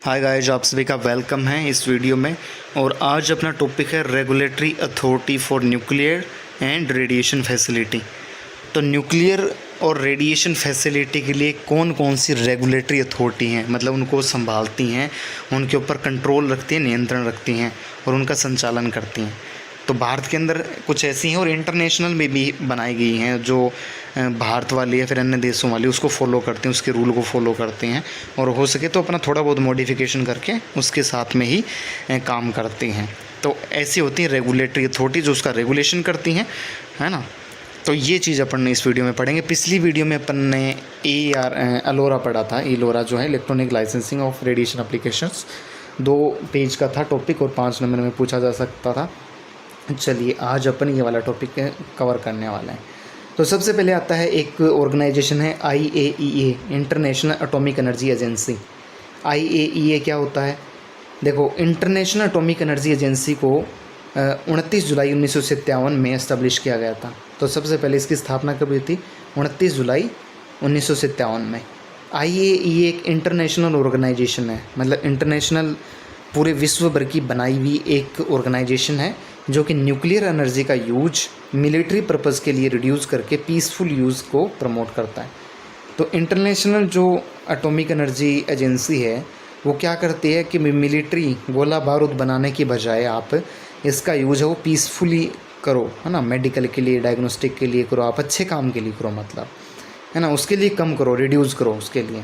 Hi guys, आप सभी का वेलकम है इस वीडियो में। और आज अपना टॉपिक है regulatory authority for nuclear and radiation facility. तो न्यूक्लियर और रेडिएशन फैसिलिटी के लिए कौन कौन सी रेगुलेटरी अथॉरिटी हैं, मतलब उनको संभालती हैं, उनके ऊपर कंट्रोल रखती हैं, नियंत्रण रखती हैं और उनका संचालन करती हैं। तो भारत के अंदर कुछ ऐसी हैं और इंटरनेशनल में भी बनाई गई हैं जो भारत वाली या फिर अन्य देशों वाली उसको फॉलो करते हैं, उसके रूल को फॉलो करते हैं और हो सके तो अपना थोड़ा बहुत मॉडिफिकेशन करके उसके साथ में ही काम करते हैं। तो ऐसी होती है रेगुलेटरी अथॉरिटी जो उसका रेगुलेशन करती हैं, है ना। तो ये चीज़ अपन ने इस वीडियो में पढ़ेंगे। पिछली वीडियो में अपन ने अलोरा पढ़ा था। एलोरा जो है electronic licensing of radiation applications, 2 page का था टॉपिक और 5 नंबर में पूछा जा सकता था। चलिए आज अपन ये वाला टॉपिक कवर करने वाले हैं। तो सबसे पहले आता है एक ऑर्गेनाइजेशन है IAEA, international atomic energy agency. IAEA क्या होता है? देखो, इंटरनेशनल एटॉमिक एनर्जी एजेंसी को 29 जुलाई 1957 में इस्टेब्लिश किया गया था। तो सबसे पहले इसकी स्थापना कब हुई थी? 29 जुलाई 1957 में। IAEA एक इंटरनेशनल ऑर्गेनाइजेशन है, मतलब इंटरनेशनल पूरे विश्व भर की बनाई हुई एक ऑर्गेनाइजेशन है जो कि न्यूक्लियर एनर्जी का यूज मिलिट्री पर्पज़ के लिए रिड्यूस करके पीसफुल यूज़ को प्रमोट करता है। तो इंटरनेशनल जो एटॉमिक एनर्जी एजेंसी है वो क्या करती है कि मिलिट्री गोला बारूद बनाने की बजाय आप इसका यूज है वो पीसफुली करो, है ना। मेडिकल के लिए, डायग्नोस्टिक के लिए करो, आप अच्छे काम के लिए करो, मतलब, है ना, उसके लिए कम करो, रिड्यूस करो उसके लिए,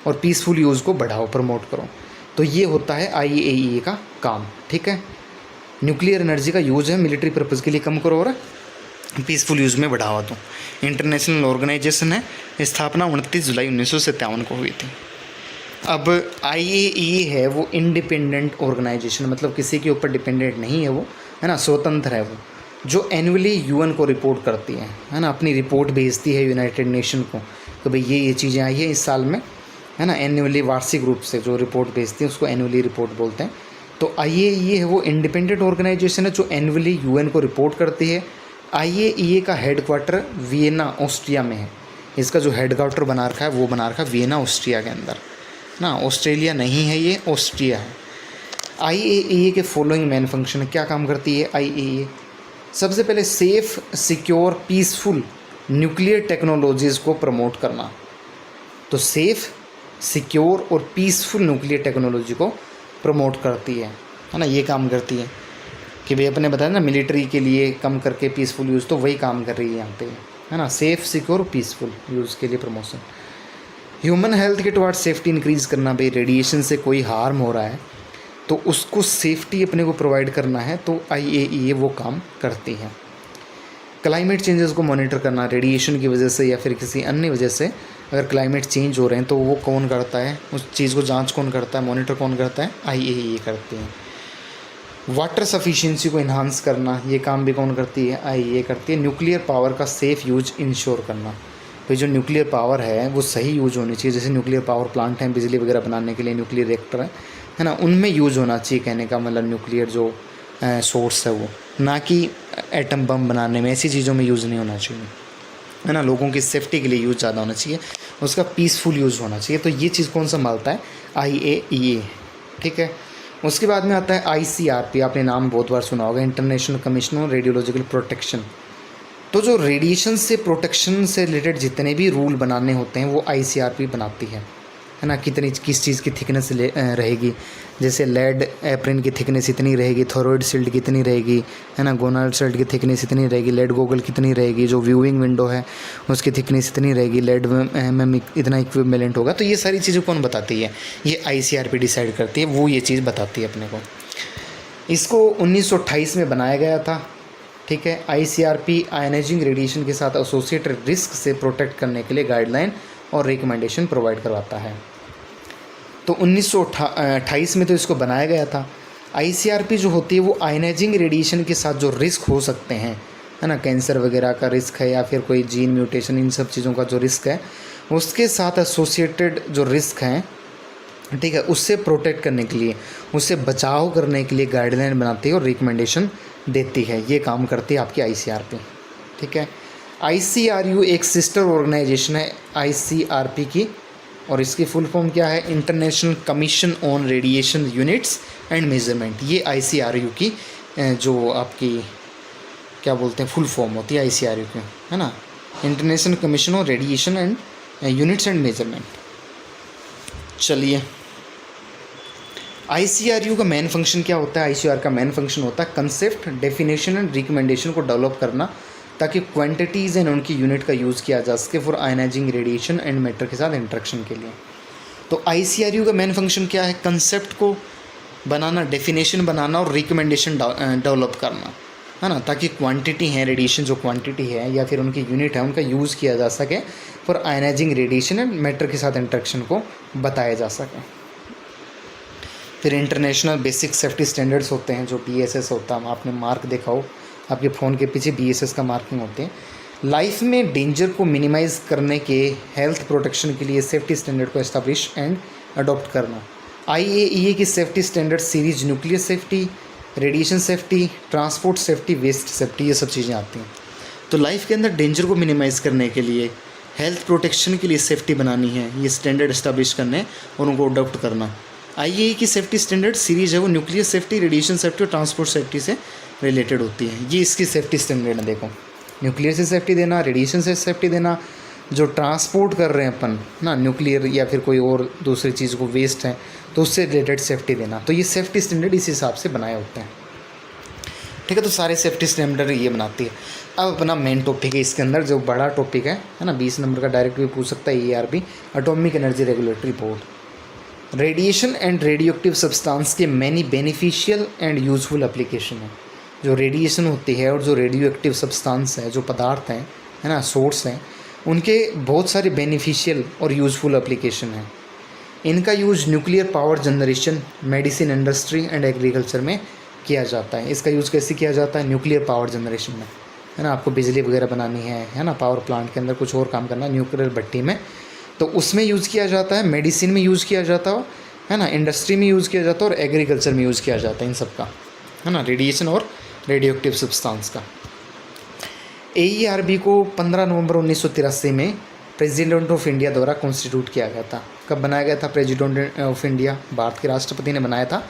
और पीसफुल यूज़ को बढ़ाओ, प्रमोट करो। तो ये होता है IAEA का काम, ठीक है। न्यूक्लियर एनर्जी का यूज़ है मिलिट्री पर्पज़ के लिए कम करो और पीसफुल यूज़ में बढ़ावा दो। इंटरनेशनल ऑर्गेनाइजेशन है, स्थापना 29 जुलाई 1957 को हुई थी। अब IAEA है वो इंडिपेंडेंट ऑर्गेनाइजेशन, मतलब किसी के ऊपर डिपेंडेंट नहीं है वो, है ना, स्वतंत्र है वो, जो एनुअली UN को रिपोर्ट करती है ना, अपनी रिपोर्ट भेजती है यूनाइटेड नेशन को कि भाई ये चीज़ें आई है इस साल में, है ना। एनुअली, वार्षिक रूप से जो रिपोर्ट भेजती है उसको एनुअली रिपोर्ट बोलते हैं। तो IAEA है वो इंडिपेंडेंट ऑर्गेनाइजेशन है जो एनुअली UN को रिपोर्ट करती है। IAEA का हेडक्वार्टर वियना, ऑस्ट्रिया में है। इसका जो हेडक्वार्टर बना रखा है वो बना रखा है वियना, ऑस्ट्रिया के अंदर ना। ऑस्ट्रेलिया नहीं है, ये ऑस्ट्रिया है। IAEA के फॉलोइंग मेन फंक्शन, क्या काम करती है IAEA? सबसे पहले safe, secure, peaceful nuclear technologies को प्रमोट करना। तो सेफ़, सिक्योर और पीसफुल न्यूक्लियर टेक्नोलॉजी को प्रमोट करती है ना। ये काम करती है कि भाई अपने बताया ना, मिलिट्री के लिए कम करके पीसफुल यूज़, तो वही काम कर रही है यहाँ पे, है ना। सेफ़, सिक्योर, पीसफुल यूज़ के लिए प्रमोशन। ह्यूमन हेल्थ के टुवार्ड सेफ्टी इंक्रीज़ करना, भाई रेडिएशन से कोई हार्म हो रहा है तो उसको सेफ्टी अपने को प्रोवाइड करना है, तो IAEA वो काम करती है। क्लाइमेट चेंजेस को मॉनिटर करना, रेडिएशन की वजह से या फिर किसी अन्य वजह से अगर क्लाइमेट चेंज हो रहे हैं तो वो कौन करता है, उस चीज़ को जांच कौन करता है, मॉनिटर कौन करता है? IAEA करती है। वाटर सफिशिएंसी को इन्हांस करना, ये काम भी कौन करती है? IAEA करती है। न्यूक्लियर पावर का सेफ़ यूज इंश्योर करना, तो जो न्यूक्लियर पावर है वो सही यूज होनी चाहिए। जैसे न्यूक्लियर पावर प्लांट हैं, बिजली वगैरह बनाने के लिए न्यूक्लियर रिएक्टर है ना, उनमें यूज होना चाहिए। कहने का मतलब न्यूक्लियर जो सोर्स है वो, ना कि एटम बम बनाने में, ऐसी चीज़ों में यूज़ नहीं होना चाहिए, है ना। लोगों की सेफ्टी के लिए यूज़ ज़्यादा होना चाहिए, उसका पीसफुल यूज़ होना चाहिए। तो ये चीज़ कौन संभालता है? IAEA, ठीक है। उसके बाद में आता है ICRP, आपने नाम बहुत बार सुना होगा, international commission on radiological protection. तो जो रेडिएशन से प्रोटेक्शन से रिलेटेड जितने भी रूल बनाने होते हैं वो ICRP बनाती है ना। किस चीज़ की थिकनेस रहेगी, जैसे लेड एप्रिन की थिकनेस इतनी रहेगी, थॉरोइड शील्ड कितनी रहेगी, है ना, गोनाड शील्ड की थिकनेस इतनी रहेगी, लेड गोगल कितनी रहेगी, जो व्यूइंग विंडो है उसकी थिकनेस इतनी रहेगी, लेड में इतना इक्विवेलेंट होगा। तो ये सारी चीज़ें कौन बताती है? ये ICRP डिसाइड करती है, वो ये चीज़ बताती है अपने को। इसको 1928 में बनाया गया था, ठीक है। ICRP आयनाइजिंग रेडिएशन के साथ एसोसिएटेड रिस्क से प्रोटेक्ट करने के लिए गाइडलाइन और रिकमेंडेशन प्रोवाइड करवाता है। तो 1928 में तो इसको बनाया गया था। ICRP जो होती है वो आयनाइजिंग रेडिएशन के साथ जो रिस्क हो सकते हैं, है ना, कैंसर वगैरह का रिस्क है या फिर कोई जीन म्यूटेशन, इन सब चीज़ों का जो रिस्क है उसके साथ एसोसिएटेड जो रिस्क हैं, ठीक है, उससे प्रोटेक्ट करने के लिए, उससे बचाव करने के लिए गाइडलाइन बनाती है और रिकमेंडेशन देती है। ये काम करती है आपकी ICRP, ठीक है। ICRU एक सिस्टर ऑर्गेनाइजेशन है ICRP की, और इसकी फुल फॉर्म क्या है, international commission on radiation units and measurement. ये ICRU की जो आपकी क्या बोलते हैं फुल फॉर्म होती है ICRU की, है ना, international commission on radiation and units and measurement. चलिए, ICRU का मेन फंक्शन क्या होता है? ICRU का मेन फंक्शन होता है कंसेप्ट, डेफिनेशन एंड रिकमेंडेशन को डेवलप करना ताकि क्वांटिटीज़ एंड उनकी यूनिट का यूज़ किया जा सके for ionising radiation and matter के साथ इंटरेक्शन के लिए। तो ICRU का मेन फंक्शन क्या है? कंसेप्ट को बनाना, डेफिनेशन बनाना और रिकमेंडेशन डेवलप करना, है ना, ताकि क्वांटिटी है, रेडिएशन जो क्वांटिटी है या फिर उनकी यूनिट है, उनका यूज़ किया जा सके for ionising radiation and matter के साथ इंटरेक्शन को बताया जा सके। फिर इंटरनेशनल बेसिक सेफ्टी स्टैंडर्ड्स होते हैं, जो BSS होता है, आपने मार्क देखा हो आपके फ़ोन के पीछे BSS का मार्किंग होते हैं। लाइफ में डेंजर को मिनिमाइज़ करने के, हेल्थ प्रोटेक्शन के लिए सेफ्टी स्टैंडर्ड को एस्टैब्लिश एंड अडॉप्ट करना। IAEA की safety standard series nuclear safety, radiation safety, transport safety, waste safety, ये सब चीज़ें आती हैं। तो लाइफ के अंदर डेंजर को मिनिमाइज़ करने के लिए, हेल्थ प्रोटेक्शन के लिए सेफ्टी बनानी है, ये स्टैंडर्ड एस्टैब्लिश करने और उनको अडॉप्ट करना। IAEA की सेफ्टी स्टैंडर्ड सीरीज है वो न्यूक्लियर सेफ्टी, रेडिएशन सेफ्टी और ट्रांसपोर्ट सेफ्टी से रिलेटेड होती है। ये इसकी सेफ्टी स्टैंडर्ड है। देखो, न्यूक्लियर से सेफ्टी देना, रेडिएशन से सेफ्टी देना, जो ट्रांसपोर्ट कर रहे हैं अपन ना, न्यूक्लियर या फिर कोई और दूसरी चीज़ को, वेस्ट है तो उससे रिलेटेड सेफ्टी देना। तो ये सेफ्टी स्टैंडर्ड इस हिसाब से बनाए होते हैं, ठीक है। तो सारे सेफ्टी स्टैंडर्ड ये बनाती है। अब अपना मेन टॉपिक है इसके अंदर, जो बड़ा टॉपिक है ना, 20 नंबर का डायरेक्ट भी पूछ सकता है ERB, atomic energy regulatory board. Radiation and radioactive substance के many beneficial and useful application है। जो रेडिएशन होती है और जो रेडियो एक्टिव सब्सटेंस है, जो पदार्थ हैं, है ना, सोर्स हैं, उनके बहुत सारे बेनिफिशियल और यूजफुल एप्लीकेशन हैं। इनका use nuclear power generation, medicine industry and agriculture में किया जाता है। इसका यूज़ कैसे किया जाता है? न्यूक्लियर पावर जनरेशन में, है ना, आपको बिजली वगैरह बनानी है ना, पावर प्लांट के अंदर कुछ और काम करना, न्यूक्लियर भट्टी में, तो उसमें यूज़ किया जाता है। मेडिसिन में यूज़ किया जाता है ना, इंडस्ट्री में यूज़ किया जाता है और एग्रीकल्चर में यूज़ किया जाता है, इन सब का, है ना, रेडिएशन और रेडियो एक्टिव सब्सटेंस का। AERB को 15 नवंबर 1983 में प्रेसिडेंट ऑफ इंडिया द्वारा कॉन्स्टिट्यूट किया गया था। कब बनाया गया था? प्रेसिडेंट ऑफ इंडिया, भारत के राष्ट्रपति ने बनाया था।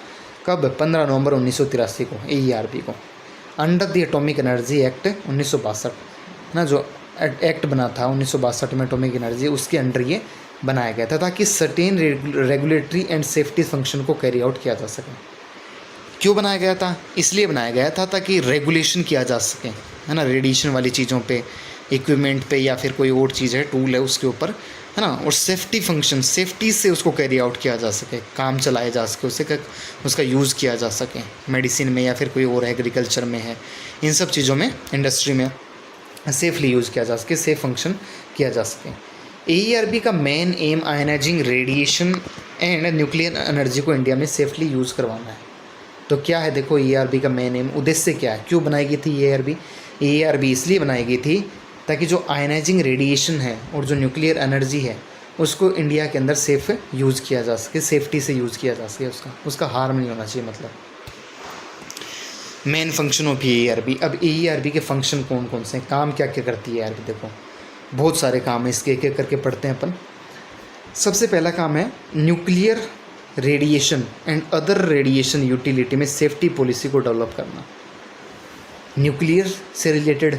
कब? 15 नवंबर 1983 को AERB को, under the atomic energy act 1962, ना, जो एक्ट बना था 1962 में एटॉमिक एनर्जी, उसके अंडर ये बनाया गया था ताकि certain regulatory and safety function को कैरी आउट किया जा सके। क्यों बनाया गया था? इसलिए बनाया गया था ताकि रेगुलेशन किया जा सके, है ना, रेडिएशन वाली चीज़ों पे, इक्विपमेंट पे या फिर कोई और चीज़ है, टूल है, उसके ऊपर, है ना, और सेफ्टी फंक्शन, सेफ्टी से उसको कैरी आउट किया जा सके, काम चलाया जा सके, उसका यूज़ किया जा सके, मेडिसिन में या फिर कोई और एग्रीकल्चर में है, इन सब चीज़ों में, इंडस्ट्री में सेफली यूज़ किया जा सके, सेफ फंक्शन किया जा सके। AERB का main M ionising radiation and nuclear energy को इंडिया में सेफली यूज़ करवाना है। तो क्या है, देखो, EERB का मेन एम, उद्देश्य क्या है, क्यों बनाई गई थी EERB इसलिए बनाई गई थी ताकि जो आयनाइजिंग रेडिएशन है और जो न्यूक्लियर एनर्जी है उसको इंडिया के अंदर सेफ यूज़ किया जा सके, सेफ्टी से यूज़ किया जा सके, उसका हार्म नहीं होना चाहिए, मतलब मेन फंक्शन ऑफ EERB। अब EERB के फंक्शन कौन कौन से हैं, काम क्या क्या करती है EERB? देखो, बहुत सारे काम है, इसके एक एक करके पढ़ते हैं अपन। सबसे पहला काम है nuclear radiation and other radiation utility में सेफ्टी पॉलिसी को डेवलप करना। न्यूक्लियर से रिलेटेड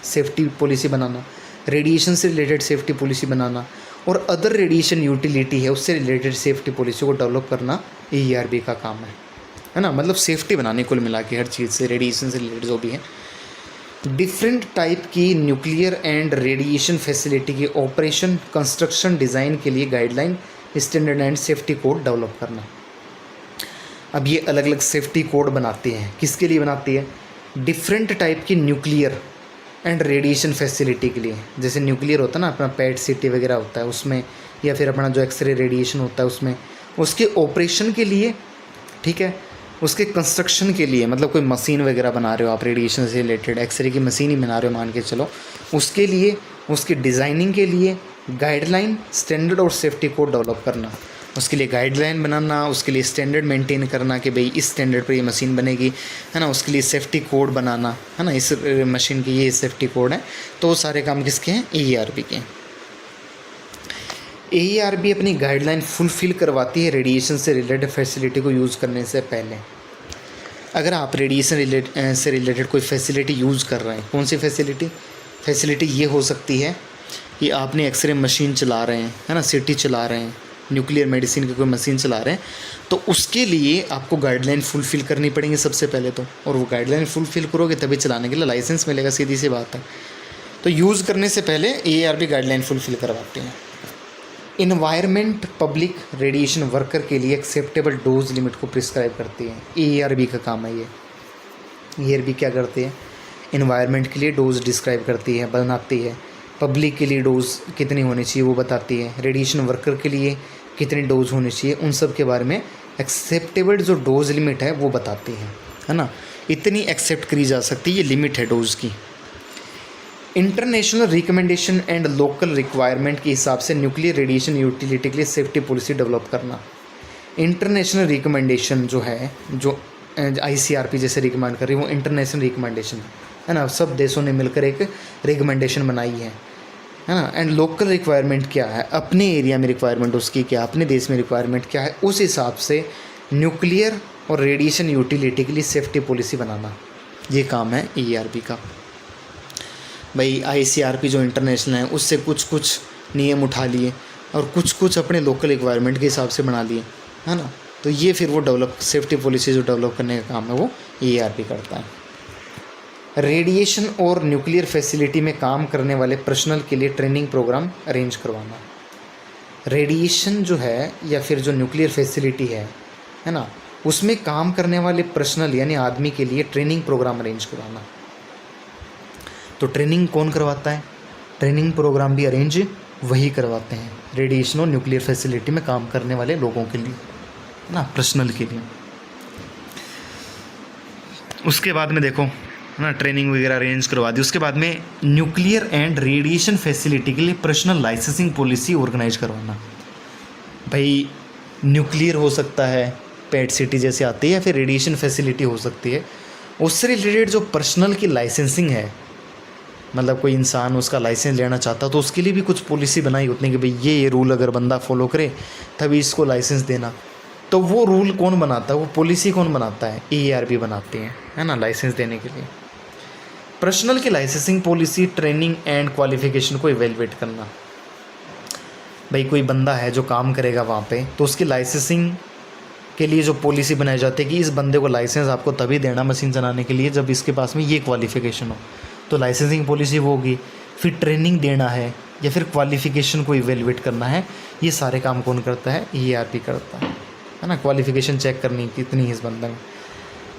सेफ्टी पॉलिसी बनाना, रेडिएशन से रिलेटेड सेफ्टी पॉलिसी बनाना और अदर रेडिएशन यूटिलिटी है उससे रिलेटेड सेफ्टी पॉलिसी को डेवलप करना EERB का काम है ना, मतलब सेफ्टी बनाने कुल मिला के हर चीज़ से, रेडिएशन से रिलेटेड जो भी है। डिफरेंट टाइप की न्यूक्लियर एंड रेडिएशन फैसिलिटी की ऑपरेशन, कंस्ट्रक्शन, डिज़ाइन के लिए guideline, standard and safety code develop करना। अब ये अलग अलग सेफ्टी कोड बनाती हैं, किसके लिए बनाती है? डिफरेंट टाइप की न्यूक्लियर एंड रेडिएशन फैसिलिटी के लिए। जैसे न्यूक्लियर होता है ना, अपना PET CT वगैरह होता है उसमें, या फिर अपना जो एक्सरे रेडिएशन होता है उसमें, उसके ऑपरेशन के लिए, ठीक है, उसके कंस्ट्रक्शन के लिए, मतलब कोई मशीन वगैरह बना रहे हो आप रेडिएशन से रिलेटेड, एक्सरे की मशीन ही बना रहे हो मान के चलो, उसके लिए, उसकी डिज़ाइनिंग के लिए गाइडलाइन, स्टैंडर्ड और सेफ्टी कोड डेवलप करना। उसके लिए गाइडलाइन बनाना, उसके लिए स्टैंडर्ड मेंटेन करना कि भाई इस स्टैंडर्ड पर ये मशीन बनेगी, है ना, उसके लिए सेफ्टी कोड बनाना, है ना, इस मशीन की ये सेफ्टी कोड है। तो सारे काम किसके हैं? EERB के। AERB अपनी गाइडलाइन फुलफिल करवाती है रेडिएशन से रिलेटेड फैसिलिटी को यूज़ करने से पहले। अगर आप रेडिएशन से रिलेटेड कोई फैसिलिटी यूज़ कर रहे हैं, कौन सी फैसिलिटी ये हो सकती है कि आपने एक्सरे मशीन चला रहे हैं, है ना, CT चला रहे हैं, न्यूक्लियर मेडिसिन की कोई मशीन चला रहे हैं, तो उसके लिए आपको गाइडलाइन फुलफ़िल करनी पड़ेंगी सबसे पहले तो, और वो गाइडलाइन फुलफ़िल करोगे तभी चलाने के लिए लाइसेंस मिलेगा, सीधी सी बात है। तो यूज़ करने से पहले AERB गाइडलाइन फुलफ़िल करवाते हैं। इन्वायरमेंट पब्लिक रेडिएशन वर्कर के लिए एक्सेप्टेबल डोज लिमिट को प्रिस्क्राइब करती है। AERB का काम है ये। AERB क्या करती है? इन्वायरमेंट के लिए डोज डिस्क्राइब करती है, बनाती है। पब्लिक के लिए डोज कितनी होनी चाहिए वो बताती है। रेडिएशन वर्कर के लिए कितनी डोज होनी चाहिए, उन सब के बारे में एक्सेप्टेबल जो डोज लिमिट है वो बताती है ना। इतनी एक्सेप्ट करी जा सकती है, ये लिमिट है डोज की। International recommendation and local requirement के हिसाब से न्यूक्लियर रेडिएशन यूटिलिटी के लिए सेफ्टी पॉलिसी डेवलप करना। इंटरनेशनल रिकमेंडेशन जो है, जो ICRP जैसे रिकमेंड कर रही है, वो इंटरनेशनल रिकमेंडेशन है ना, सब देशों ने मिलकर एक रिकमेंडेशन बनाई है ना। एंड लोकल रिक्वायरमेंट क्या है, अपने एरिया में रिक्वायरमेंट उसकी क्या, अपने देश में रिक्वायरमेंट क्या है, उस हिसाब से न्यूक्लियर और रेडिएशन यूटिलिटी के लिए सेफ्टी पॉलिसी बनाना, ये काम है AERB का। भाई ICRP जो इंटरनेशनल है उससे कुछ नियम उठा लिए और कुछ अपने लोकल रिक्वायरमेंट के हिसाब से बना लिए, है ना। तो ये फिर वो सेफ्टी पॉलिसी जो डेवलप करने का काम है वो AERB करता है। रेडिएशन और न्यूक्लियर फैसिलिटी में काम करने वाले पर्सनल के लिए ट्रेनिंग प्रोग्राम अरेंज करवाना। रेडिएशन जो है या फिर जो न्यूक्लियर फैसिलिटी है ना, उसमें काम करने वाले पर्सनल यानी आदमी के लिए ट्रेनिंग प्रोग्राम अरेंज करवाना। तो ट्रेनिंग कौन करवाता है? ट्रेनिंग प्रोग्राम भी अरेंज वही करवाते हैं, रेडिएशन और न्यूक्लियर फैसिलिटी में काम करने वाले लोगों के लिए ना, पर्सनल के लिए। उसके बाद में देखो ना, ट्रेनिंग वगैरह अरेंज करवा दी। उसके बाद में न्यूक्लियर एंड रेडिएशन फैसिलिटी के लिए पर्सनल लाइसेंसिंग पॉलिसी ऑर्गेनाइज करवाना। भाई न्यूक्लियर हो सकता है, पेट सिटी जैसे आती है, या फिर रेडिएशन फैसिलिटी हो सकती है, उससे रिलेटेड जो पर्सनल की लाइसेंसिंग है, मतलब कोई इंसान उसका लाइसेंस लेना चाहता तो उसके लिए भी कुछ पॉलिसी बनाई होती है कि भाई ये रूल अगर बंदा फॉलो करे तभी इसको लाइसेंस देना। तो वो रूल कौन बनाता है, वो पॉलिसी कौन बनाता है? AERB बनाते हैं, है ना, लाइसेंस देने के लिए। पर्सनल की licensing policy, training and qualification को इवेलुएट करना। भाई कोई बंदा है जो काम करेगा वहाँ पे, तो उसकी लाइसेंसिंग के लिए जो पॉलिसी बनाई जाती है कि इस बंदे को लाइसेंस आपको तभी देना मशीन चलाने के लिए जब इसके पास में ये क्वालिफिकेशन हो, तो लाइसेंसिंग पॉलिसी वो होगी। फिर ट्रेनिंग देना है या फिर क्वालिफिकेशन को इवेलुएट करना है, ये सारे काम कौन करता है? AERB करता है ना। क्वालिफिकेशन चेक करनी कितनी है इस बंदे में।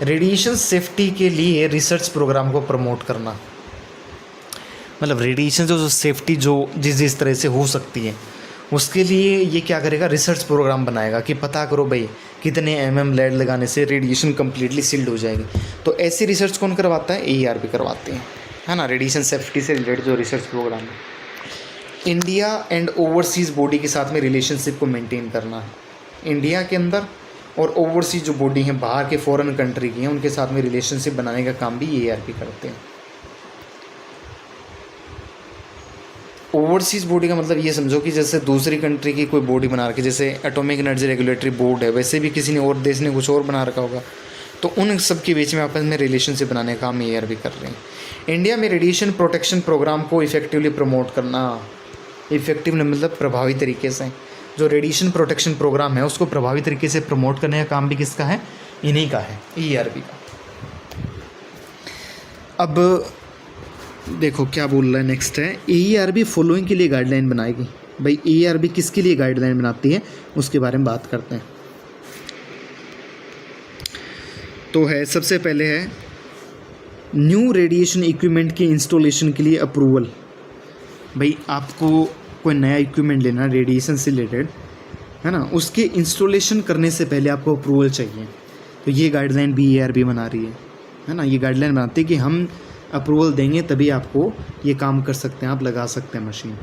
रेडिएशन सेफ्टी के लिए रिसर्च प्रोग्राम को प्रमोट करना, मतलब रेडिएशन जो सेफ्टी जो जिस तरह से हो सकती है उसके लिए ये क्या करेगा? रिसर्च प्रोग्राम बनाएगा कि पता करो भाई कितने mm लेड लगाने से रेडिएशन कम्प्लीटली सील्ड हो जाएगी। तो ऐसी रिसर्च कौन करवाता है? AERB करवाते हैं, है ना। रेडिएशन सेफ्टी से रिलेटेड जो रिसर्च प्रोग्राम है। इंडिया एंड ओवरसीज़ बॉडी के साथ में रिलेशनशिप को मेंटेन करना है। इंडिया के अंदर और ओवरसीज जो बॉडी हैं, बाहर के फॉरेन कंट्री की हैं, उनके साथ में रिलेशनशिप बनाने का काम भी AERB करते हैं। ओवरसीज़ बॉडी का मतलब ये समझो कि जैसे दूसरी कंट्री की कोई बॉडी बना रखी, जैसे एटॉमिक एनर्जी रेगुलेटरी बोर्ड है, वैसे भी किसी ने और देश ने कुछ और बना रखा होगा, तो उन सब के बीच में आपस में रिलेशनशिप बनाने का काम AERB कर रहे हैं। इंडिया में रेडिएशन प्रोटेक्शन प्रोग्राम को इफेक्टिवली प्रमोट करना। इफेक्टिव मतलब प्रभावी तरीके से जो रेडिएशन प्रोटेक्शन प्रोग्राम है उसको प्रभावी तरीके से प्रमोट करने का काम भी किसका है? इन्हीं का है, AERB का। अब देखो क्या बोल रहा है, नेक्स्ट है AERB फॉलोइंग के लिए गाइडलाइन बनाएगी। भाई AERB किसके लिए गाइडलाइन बनाती है उसके बारे में बात करते हैं। तो है सबसे पहले है न्यू रेडिएशन इक्विपमेंट के इंस्टॉलेशन के लिए अप्रूवल। भाई आपको कोई नया इक्विपमेंट लेना रेडिएशन से रिलेटेड, है ना, उसके इंस्टॉलेशन करने से पहले आपको अप्रूवल चाहिए। तो ये गाइडलाइन भी AERB बना रही है ना। ये गाइडलाइन बनाती है कि हम अप्रूवल देंगे तभी आपको ये काम कर सकते हैं, आप लगा सकते हैं मशीन।